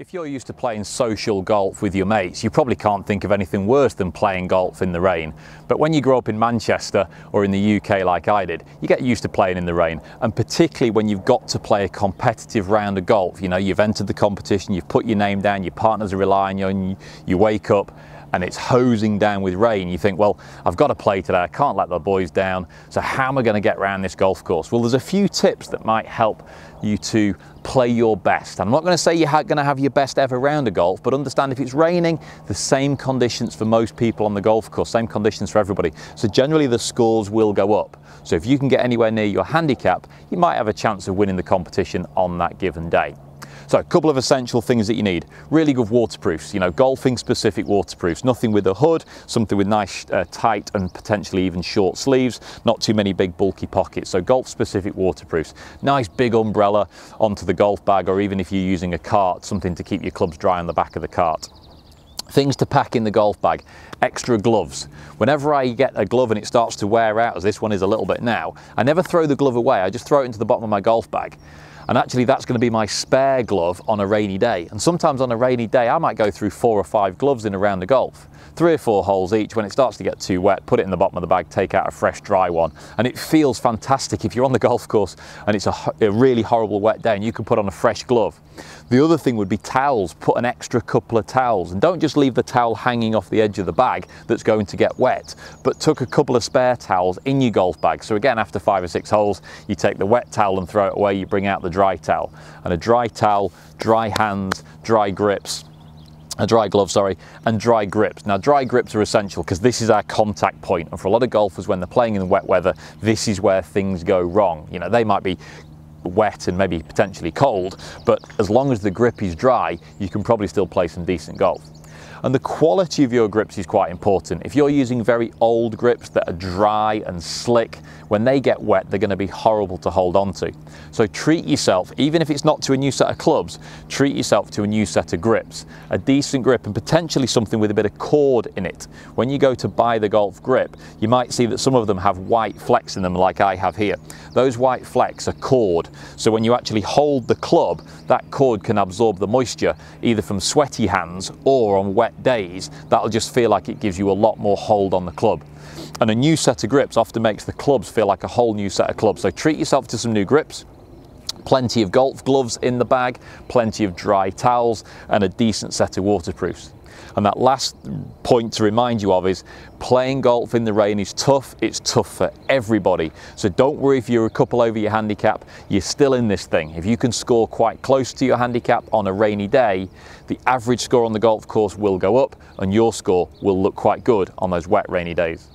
If you're used to playing social golf with your mates, you probably can't think of anything worse than playing golf in the rain. But when you grow up in Manchester or in the UK like I did, you get used to playing in the rain. And particularly when you've got to play a competitive round of golf, you know, you've entered the competition, you've put your name down, your partners are relying on you, you wake up and it's hosing down with rain. You think, well, I've got to play today, I can't let the boys down, so how am I going to get around this golf course? Well, there's a few tips that might help you to play your best. I'm not going to say you're going to have your best ever round of golf, but understand if it's raining, the same conditions for most people on the golf course, same conditions for everybody. So generally the scores will go up. So if you can get anywhere near your handicap, you might have a chance of winning the competition on that given day. So a couple of essential things that you need. Really good waterproofs, you know, golfing specific waterproofs. Nothing with a hood, something with nice tight and potentially even short sleeves, not too many big bulky pockets. So golf specific waterproofs. Nice big umbrella onto the golf bag, or even if you're using a cart, something to keep your clubs dry on the back of the cart. Things to pack in the golf bag. Extra gloves. Whenever I get a glove and it starts to wear out, as this one is a little bit now, I never throw the glove away, I just throw it into the bottom of my golf bag. And actually that's going to be my spare glove on a rainy day. And sometimes on a rainy day I might go through 4 or 5 gloves in a round of golf. 3 or 4 holes each. When it starts to get too wet, put it in the bottom of the bag, take out a fresh dry one. And it feels fantastic if you're on the golf course and it's a really horrible wet day and you can put on a fresh glove. The other thing would be towels. Put an extra couple of towels, and don't just leave the towel hanging off the edge of the bag that's going to get wet, but tuck a couple of spare towels in your golf bag. So again, after 5 or 6 holes, you take the wet towel and throw it away, you bring out the dry towel. And a dry towel, dry hands, dry grips, a dry glove, sorry, and dry grips. Now dry grips are essential because this is our contact point, and for a lot of golfers when they're playing in the wet weather, this is where things go wrong. You know, they might be wet and maybe potentially cold, but as long as the grip is dry, you can probably still play some decent golf. And the quality of your grips is quite important. If you're using very old grips that are dry and slick, when they get wet, they're going to be horrible to hold on to. So treat yourself, even if it's not to a new set of clubs, treat yourself to a new set of grips. A decent grip, and potentially something with a bit of cord in it. When you go to buy the golf grip, you might see that some of them have white flecks in them like I have here. Those white flecks are cord. So when you actually hold the club, that cord can absorb the moisture either from sweaty hands or on wet days. That'll just feel like it gives you a lot more hold on the club. And a new set of grips often makes the clubs feel like a whole new set of clubs. So treat yourself to some new grips. Plenty of golf gloves in the bag, plenty of dry towels, and a decent set of waterproofs. And that last point to remind you of is playing golf in the rain is tough. It's tough for everybody. So don't worry if you're a couple over your handicap, you're still in this thing. If you can score quite close to your handicap on a rainy day, the average score on the golf course will go up and your score will look quite good on those wet rainy days.